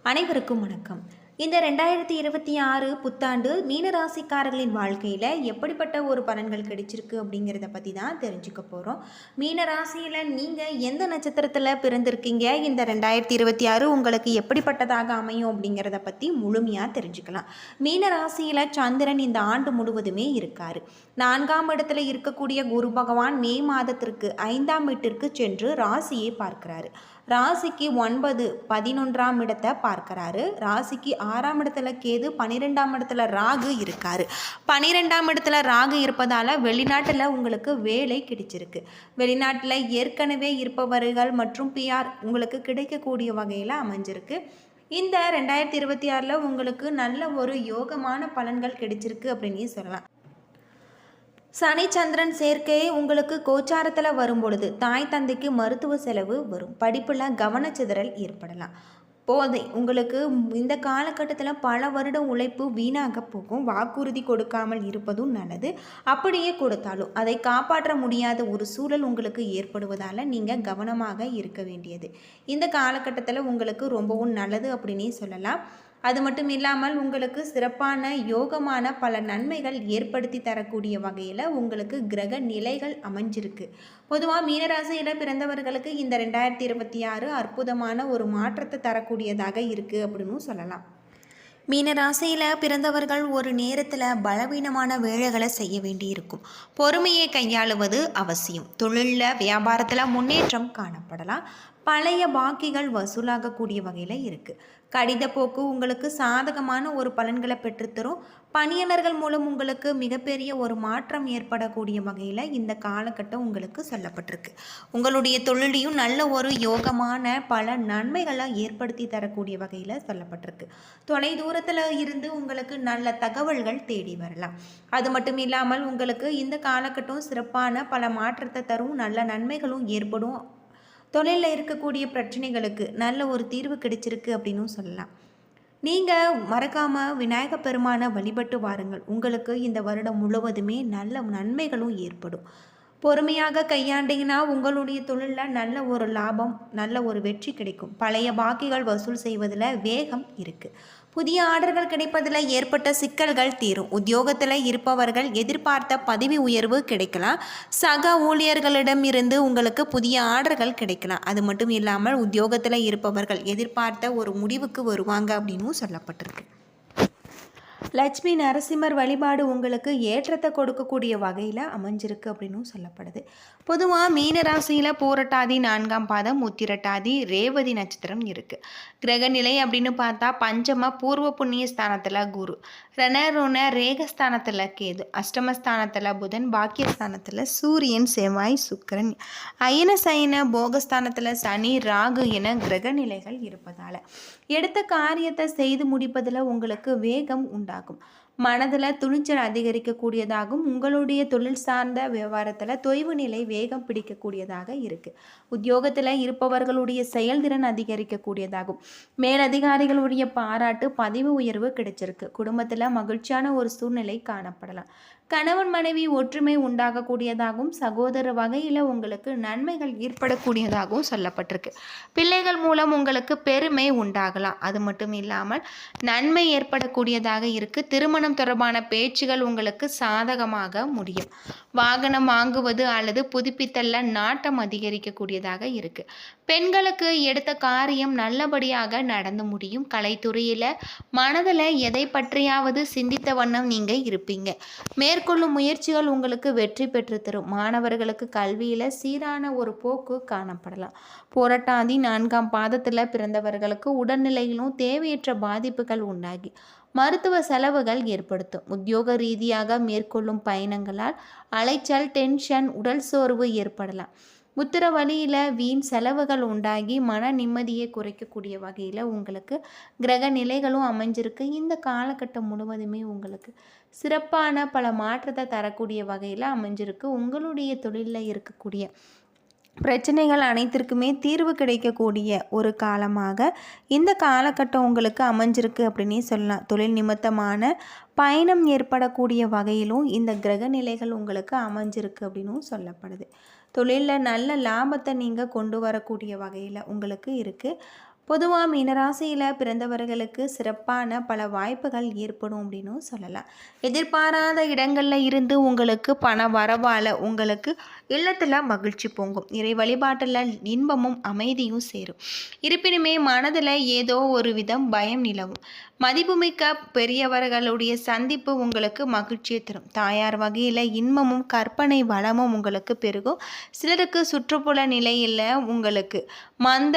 அனைவருக்கும் வணக்கம். இந்த 2026 புத்தாண்டு மீனராசிக்காரர்களின் வாழ்க்கையில் எப்படிப்பட்ட ஒரு பலன்கள் கிடைச்சிருக்கு அப்படிங்கிறத பற்றி தான் தெரிஞ்சுக்க போகிறோம். மீனராசியில் நீங்கள் எந்த நட்சத்திரத்தில் பிறந்திருக்கீங்க, இந்த 2026 உங்களுக்கு எப்படிப்பட்டதாக அமையும் அப்படிங்கிறத பற்றி முழுமையாக தெரிஞ்சுக்கலாம். மீனராசியில் சந்திரன் இந்த ஆண்டு முழுவதுமே இருக்கார். 4ஆம் இடத்துல இருக்கக்கூடிய குரு பகவான் மே மாதத்திற்கு 5ஆம் வீட்டிற்கு சென்று ராசியை பார்க்கிறாரு. ராசிக்கு 9, 11ஆம் இடத்தை பார்க்கிறாரு. ராசிக்கு 6ஆம் இடத்துல கேது, 12ஆம் இடத்துல ராகு இருக்காரு. 12ஆம் இடத்துல ராகு இருப்பதால் வெளிநாட்டில் உங்களுக்கு வேலை கிடைச்சிருக்கு. வெளிநாட்டில் ஏற்கனவே இருப்பவர்கள் மற்றும் பிஆர் உங்களுக்கு கிடைக்கக்கூடிய வகையில் அமைஞ்சிருக்கு. இந்த 2026 உங்களுக்கு நல்ல ஒரு யோகமான பலன்கள் கிடைச்சிருக்கு அப்படின்னு சொல்லலாம். சனி சந்திரன் சேர்க்கை உங்களுக்கு கோச்சாரத்தில் வரும் பொழுது தாய் தந்தைக்கு மருத்துவ செலவு வரும். படிப்பில் கவனச்சிதறல் ஏற்படலாம். போதை உங்களுக்கு இந்த காலகட்டத்தில் பல வருட உழைப்பு வீணாக போகும். வாக்குறுதி கொடுக்காமல் இருப்பதும் நல்லது. அப்படியே கொடுத்தாலும் அதை காப்பாற்ற முடியாத ஒரு சூழல் உங்களுக்கு ஏற்படுவதால் நீங்கள் கவனமாக இருக்க வேண்டியது இந்த காலகட்டத்தில் உங்களுக்கு ரொம்பவும் நல்லது அப்படின்னே சொல்லலாம். அது மட்டும் இல்லாமல் உங்களுக்கு சிறப்பான யோகமான பல நன்மைகள் ஏற்படுத்தி தரக்கூடிய வகையில் உங்களுக்கு கிரக நிலைகள் அமைஞ்சிருக்கு. பொதுவாக மீனராசியில் பிறந்தவர்களுக்கு இந்த 2026 அற்புதமான ஒரு மாற்றத்தை தரக்கூடியதாக இருக்குது அப்படின்னு சொல்லலாம். மீனராசியில் பிறந்தவர்கள் ஒரு நேரத்தில் பலவீனமான வேலைகளை செய்ய வேண்டியிருக்கும். பொறுமையை கையாளுவது அவசியம். தொழிலில் வியாபாரத்தில் முன்னேற்றம் காணப்படலாம். பழைய பாக்கிகள் வசூலாகக்கூடிய வகையில் இருக்குது. கடித போக்கு உங்களுக்கு சாதகமான ஒரு பலன்களை பெற்றுத்தரும். பணியாளர்கள் மூலம் உங்களுக்கு மிகப்பெரிய ஒரு மாற்றம் ஏற்படக்கூடிய வகையில் இந்த காலகட்டம் உங்களுக்கு சொல்லப்பட்டிருக்கு. உங்களுடைய தொழிலையும் நல்ல ஒரு யோகமான பல நன்மைகளை ஏற்படுத்தி தரக்கூடிய வகையில் சொல்லப்பட்டிருக்கு. தொலை தூரத்தில் இருந்து உங்களுக்கு நல்ல தகவல்கள் தேடி வரலாம். அது மட்டும் இல்லாமல் உங்களுக்கு இந்த காலகட்டம் சிறப்பான பல மாற்றத்தை தரும். நல்ல நன்மைகளும் ஏற்படும். தொழிலில் இருக்கக்கூடிய பிரச்சனைகளுக்கு நல்ல ஒரு தீர்வு கிடைச்சிருக்கு அப்படின்னு சொல்லலாம். நீங்கள் மறக்காமல் விநாயகப் பெருமானை வழிபட்டு வாருங்கள். உங்களுக்கு இந்த வருடம் முழுவதுமே நல்ல நன்மைகளும் ஏற்படும். பொறுமையாக கையாண்டிங்கன்னா உங்களுடைய தொழிலில் நல்ல ஒரு லாபம், நல்ல ஒரு வெற்றி கிடைக்கும். பழைய பாக்கிகள் வசூல் செய்வதில் வேகம் இருக்குது. புதிய ஆர்டர்கள் கிடைப்பதில் ஏற்பட்ட சிக்கல்கள் தீரும். உத்தியோகத்தில் இருப்பவர்கள் எதிர்பார்த்த பதவி உயர்வு கிடைக்கலாம். சக ஊழியர்களிடம் இருந்து உங்களுக்கு புதிய ஆர்டர்கள் கிடைக்கலாம். அது மட்டும் இல்லாமல் உத்தியோகத்தில் இருப்பவர்கள் எதிர்பார்த்த ஒரு முடிவுக்கு வருவாங்க அப்படின்னும் சொல்லப்பட்டிருக்கு. லட்சுமி நரசிம்மர் வழிபாடு உங்களுக்கு ஏற்றத்தை கொடுக்கக்கூடிய வகையில் அமைஞ்சிருக்கு அப்படின்னும் சொல்லப்படுது. பொதுவாக மீனராசியில் பூரட்டாதி 4ஆம் பாதம், உத்திரட்டாதி, ரேவதி நட்சத்திரம் இருக்குது. கிரகநிலை அப்படின்னு பார்த்தா பஞ்சம பூர்வ புண்ணிய ஸ்தானத்தில் குரு, ரண ரேகஸ்தானத்தில் கேது, அஷ்டமஸ்தானத்தில் புதன், பாக்கியஸ்தானத்தில் சூரியன், செவ்வாய், சுக்கிரன், அயன சயன போகஸ்தானத்தில் சனி, ராகு என கிரகநிலைகள் இருப்பதால் எடுத்த காரியத்தை செய்து முடிப்பதில் உங்களுக்கு வேகம் உண்டாகும். மனதில் துணிச்சல் அதிகரிக்கக்கூடியதாகும். உங்களுடைய தொழில் சார்ந்த விவகாரத்தில் தொய்வு நிலை வேகம் பிடிக்கக்கூடியதாக இருக்குது. உத்தியோகத்தில் இருப்பவர்களுடைய செயல்திறன் அதிகரிக்கக்கூடியதாகும். மேலதிகாரிகளுடைய பாராட்டு, பதவி உயர்வு கிடைச்சிருக்கு. குடும்பத்தில் மகிழ்ச்சியான ஒரு சூழ்நிலை காணப்படலாம். கணவன் மனைவி ஒற்றுமை உண்டாகக்கூடியதாகவும் சகோதர வகையில் உங்களுக்கு நன்மைகள் ஏற்படக்கூடியதாகவும் சொல்லப்பட்டிருக்கு. பிள்ளைகள் மூலம் உங்களுக்கு பெருமை உண்டாகலாம். அது மட்டும் இல்லாமல் நன்மை ஏற்படக்கூடியதாக இருக்குது. திருமணம் தொடர்பான பேச்சுகள் உங்களுக்கு சாதகமாக முடியும். வாகனம் வாங்குவது அல்லது புதுப்பித்தல்ல நாட்டம் அதிகரிக்கக்கூடியதாக இருக்குது. பெண்களுக்கு எடுத்த காரியம் நல்லபடியாக நடந்து முடியும். கலைத்துறையில் மனதில் எதை பற்றியாவது சிந்தித்த வண்ணம் நீங்கள் இருப்பீங்க. மேற்கொள்ளும் முயற்சிகள் உங்களுக்கு வெற்றி பெற்று தரும். மாணவர்களுக்கு கல்வியில் சீரான ஒரு போக்கு காணப்படலாம். புரட்டாதி 4ஆம் பாதத்தில் பிறந்தவர்களுக்கு உடல்நிலையிலும் தேவையற்ற பாதிப்புகள் உண்டாகி மருத்துவ செலவுகள் ஏற்படுத்தும். உத்தியோக ரீதியாக மேற்கொள்ளும் பயணங்களால் அலைச்சல், டென்ஷன், உடல் சோர்வு ஏற்படலாம். உத்திர வழியில் வீண் செலவுகள் உண்டாகி மன நிம்மதியை குறைக்கக்கூடிய வகையில் உங்களுக்கு கிரக நிலைகளும் அமைஞ்சிருக்கு. இந்த காலகட்டம் முழுவதுமே உங்களுக்கு சிறப்பான பல மாற்றத்தை தரக்கூடிய வகையில் அமைஞ்சிருக்கு. உங்களுடைய தொழிலில் இருக்கக்கூடிய பிரச்சனைகள் அனைத்திற்குமே தீர்வு கிடைக்கக்கூடிய ஒரு காலமாக இந்த காலகட்டம் உங்களுக்கு அமைஞ்சிருக்கு அப்படின்னே சொல்லலாம். தொழில் நிமித்தமான பயணம் ஏற்படக்கூடிய வகையிலும் இந்த கிரக நிலைகள் உங்களுக்கு அமைஞ்சிருக்கு அப்படின்னும் சொல்லப்படுது. தொழிலில் நல்ல லாபத்தை நீங்கள் கொண்டு வரக்கூடிய வகையில் உங்களுக்கு இருக்குது. பொதுவாக மீனராசியில் பிறந்தவர்களுக்கு சிறப்பான பல வாய்ப்புகள் ஏற்படும் அப்படின்னும் சொல்லலாம். எதிர்பாராத இடங்களில் இருந்து உங்களுக்கு பண வரவால் உங்களுக்கு இல்லத்தில் மகிழ்ச்சி பொங்கும். இறை வழிபாட்டில் இன்பமும் அமைதியும் சேரும். இருப்பினுமே மனதில் ஏதோ ஒரு விதம் பயம் நிலவும். மதிப்புமிக்க பெரியவர்களுடைய சந்திப்பு உங்களுக்கு மகிழ்ச்சியை தரும். தாயார் வகையில் இன்பமும் கற்பனை வளமும் உங்களுக்கு பெருகும். சிலருக்கு சுற்றுப்புற நிலையில் உங்களுக்கு மந்த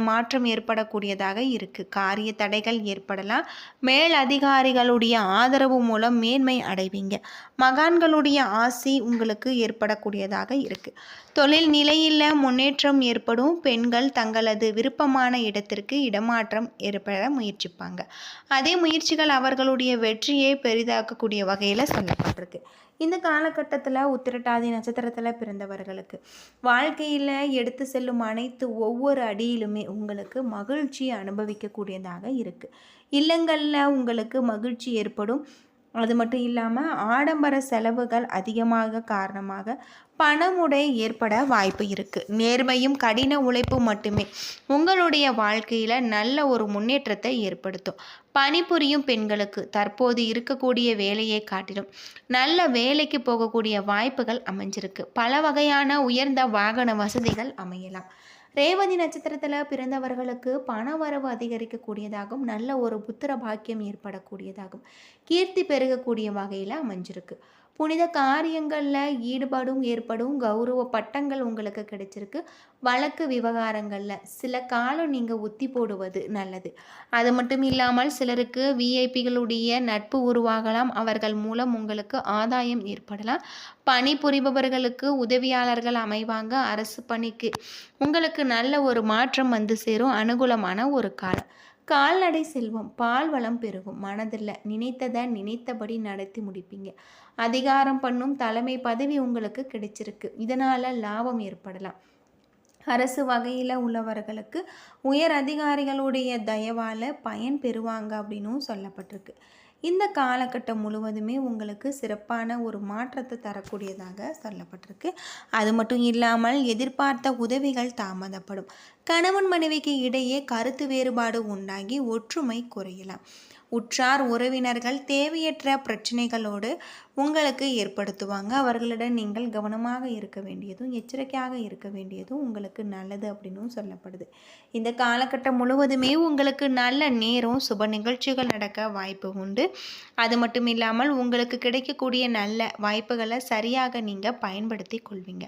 மாற்றம் ஏற்படக்கூடியதாக இருக்குது. காரிய தடைகள் ஏற்படலாம். மேல் அதிகாரிகளுடைய ஆதரவு மூலம் மேன்மை அடைவீங்க. மகான்களுடைய ஆசி உங்களுக்கு ஏற்படக்கூடியதாக இருக்குது. தொழில் நிலையில் முன்னேற்றம் ஏற்படும். பெண்கள் தங்களது விருப்பமான இடத்திற்கு இடமாற்றம் ஏற்பட முயற்சிப்பாங்க. அதே முயற்சிகள் அவர்களுடைய வெற்றியை பெரிதாக்கக்கூடிய வகையில் சொல்லப்பட்டிருக்கு. இந்த காலகட்டத்தில் உத்திரட்டாதி நட்சத்திரத்தில் பிறந்தவர்களுக்கு வாழ்க்கையில் எடுத்து செல்லும் அனைத்து ஒவ்வொரு அடியிலுமே உங்களுக்கு மகிழ்ச்சி அனுபவிக்கக்கூடியதாக இருக்குது. இல்லங்களில் உங்களுக்கு மகிழ்ச்சி ஏற்படும். அது மட்டும் இல்லாமல் ஆடம்பர செலவுகள் அதிகமாக காரணமாக பணமுடை ஏற்பட வாய்ப்பு இருக்குது. நேர்மையும் கடின உழைப்பும் மட்டுமே உங்களுடைய வாழ்க்கையில் நல்ல ஒரு முன்னேற்றத்தை ஏற்படுத்தும். பணிபுரியும் பெண்களுக்கு தற்போது இருக்கக்கூடிய வேலையை காட்டிலும் நல்ல வேலைக்கு போகக்கூடிய வாய்ப்புகள் அமைஞ்சிருக்கு. பல வகையான உயர்ந்த வாகன வசதிகள் அமையலாம். ரேவதி நட்சத்திரத்தில் பிறந்தவர்களுக்கு பண வரவு அதிகரிக்கக்கூடியதாகவும் நல்ல ஒரு புத்திர பாக்கியம் ஏற்படக்கூடியதாகும். கீர்த்தி பெருகக்கூடிய வகையில் அமைஞ்சிருக்கு. புனித காரியங்களில் ஈடுபாடும் ஏற்படும். கௌரவ பட்டங்கள் உங்களுக்கு கிடைச்சிருக்கு. வழக்கு விவகாரங்களில் சில காலம் நீங்கள் ஒத்தி போடுவது நல்லது. அது மட்டும் இல்லாமல் சிலருக்கு விஐபிகளுடைய நட்பு உருவாகலாம். அவர்கள் மூலம் உங்களுக்கு ஆதாயம் ஏற்படலாம். பணிபுரிபவர்களுக்கு உதவியாளர்கள் அமைவாங்க. அரசு பணிக்கு உங்களுக்கு நல்ல ஒரு மாற்றம் வந்து சேரும். அனுகூலமான ஒரு காலம். கால்நடை செல்வம் பால் வளம் பெருகும். மனதில் நினைத்ததை நினைத்தபடி நடத்தி முடிப்பீங்க. அதிகாரம் பண்ணும் தலைமை பதவி உங்களுக்கு கிடைச்சிருக்கு. இதனால் லாபம் ஏற்படலாம். அரசு வகையில் உள்ளவர்களுக்கு உயர் அதிகாரிகளுடைய தயவால் பயன் பெறுவாங்க அப்படின்னும் சொல்லப்பட்டிருக்கு. இந்த காலகட்டம் முழுவதுமே உங்களுக்கு சிறப்பான ஒரு மாற்றத்தை தரக்கூடியதாக சொல்லப்பட்டிருக்கு. அது மட்டும் இல்லாமல் எதிர்பார்த்த உதவிகள் தாமதப்படும். கணவன் மனைவிக்கு இடையே கருத்து வேறுபாடு உண்டாகி ஒற்றுமை குறையலாம். உற்றார் உறவினர்கள் தேவையற்ற பிரச்சனைகளோடு உங்களுக்கு ஏற்படுத்துவாங்க. அவர்களிடம் நீங்கள் கவனமாக இருக்க வேண்டியதும் எச்சரிக்கையாக இருக்க வேண்டியதும் உங்களுக்கு நல்லது அப்படின்னும் சொல்லப்படுது. இந்த காலகட்டம் முழுவதுமே உங்களுக்கு நல்ல நேரம் சுப நிகழ்ச்சிகள் நடக்க வாய்ப்பு உண்டு. அது மட்டும் இல்லாமல் உங்களுக்கு கிடைக்கக்கூடிய நல்ல வாய்ப்புகளை சரியாக நீங்கள் பயன்படுத்தி கொள்வீங்க.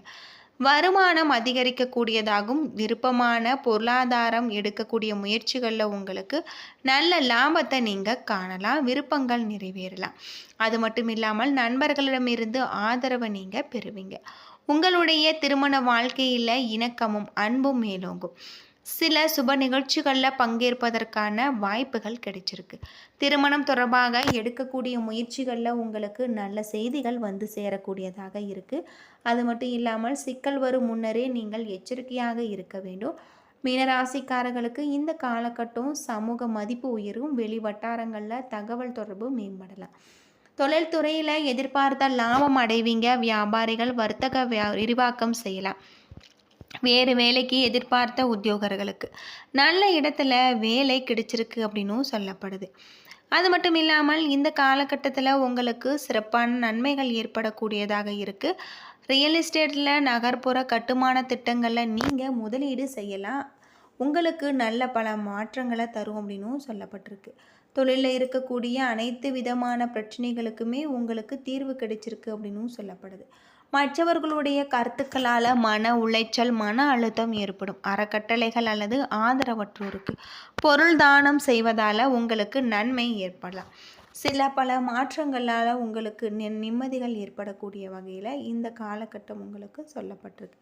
வருமானம் அதிகரிக்கக்கூடியதாகும். விருப்பமான பொருளாதாரம் எடுக்கக்கூடிய முயற்சிகளில் உங்களுக்கு நல்ல லாபத்தை நீங்கள் காணலாம். விருப்பங்கள் நிறைவேறலாம். அது மட்டும் இல்லாமல் நண்பர்களிடமிருந்து ஆதரவை நீங்கள் பெறுவீங்க. உங்களுடைய திருமண வாழ்க்கையில் இணக்கமும் அன்பும் மேலோங்கும். சில சுப நிகழ்ச்சிகளில் பங்கேற்பதற்கான வாய்ப்புகள் கிடைச்சிருக்கு. திருமணம் தொடர்பாக எடுக்கக்கூடிய முயற்சிகளில் உங்களுக்கு நல்ல செய்திகள் வந்து சேரக்கூடியதாக இருக்குது. அது மட்டும் இல்லாமல் சிக்கல் வரும் முன்னரே நீங்கள் எச்சரிக்கையாக இருக்க வேண்டும். மீனராசிக்காரர்களுக்கு இந்த காலகட்டம் சமூக மதிப்பு உயரும். வெளி வட்டாரங்களில் தகவல் தொடர்பு மேம்படலாம். தொழில்துறையில் எதிர்பார்த்த லாபம் அடைவீங்க. வியாபாரிகள் வர்த்தக விரிவாக்கம் செய்யலாம். வேறு வேலைக்கு எதிர்பார்த்த உத்தியோகர்களுக்கு நல்ல இடத்துல வேலை கிடைச்சிருக்கு அப்படின்னும் சொல்லப்படுது. அது மட்டும் இல்லாமல் இந்த காலகட்டத்தில் உங்களுக்கு சிறப்பான நன்மைகள் ஏற்படக்கூடியதாக இருக்குது. ரியல் எஸ்டேட்டில் நகர்ப்புற கட்டுமான திட்டங்களில் நீங்கள் முதலீடு செய்யலாம். உங்களுக்கு நல்ல பல மாற்றங்களை தரும் அப்படின்னும் சொல்லப்பட்டிருக்கு. தொழிலில் இருக்கக்கூடிய அனைத்து விதமான பிரச்சனைகளுக்குமே உங்களுக்கு தீர்வு கிடைச்சிருக்கு அப்படின்னும் சொல்லப்படுது. மற்றவர்களுடைய கருத்துக்களால் மன உளைச்சல் மன அழுத்தம் ஏற்படும். அறக்கட்டளைகள் அல்லது ஆதரவற்றோருக்கு பொருள் தானம் செய்வதால் உங்களுக்கு நன்மை ஏற்படலாம். சில பல மாற்றங்களால் உங்களுக்கு நிம்மதிகள் ஏற்படக்கூடிய வகையில் இந்த காலகட்டம் உங்களுக்கு சொல்லப்பட்டிருக்கு.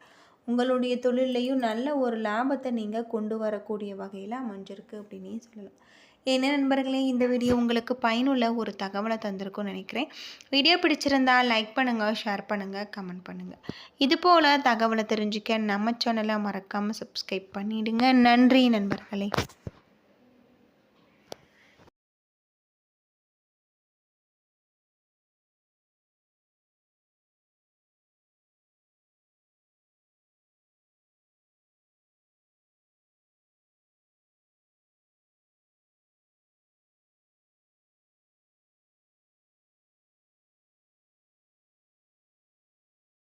உங்களுடைய தொழிலையும் நல்ல ஒரு லாபத்தை நீங்கள் கொண்டு வரக்கூடிய வகையில் அமைஞ்சிருக்கு அப்படின்னே சொல்லலாம். என்ன நண்பர்களே, இந்த வீடியோ உங்களுக்கு பயனுள்ள ஒரு தகவலை தந்திருக்கும்னு நினைக்கிறேன். வீடியோ பிடிச்சிருந்தால் லைக் பண்ணுங்கள், ஷேர் பண்ணுங்கள், கமெண்ட் பண்ணுங்கள். இதுபோல் தகவலை தெரிஞ்சுக்க நம்ம சேனலை மறக்காமல் சப்ஸ்கிரைப் பண்ணிவிடுங்க. நன்றி நண்பர்களே.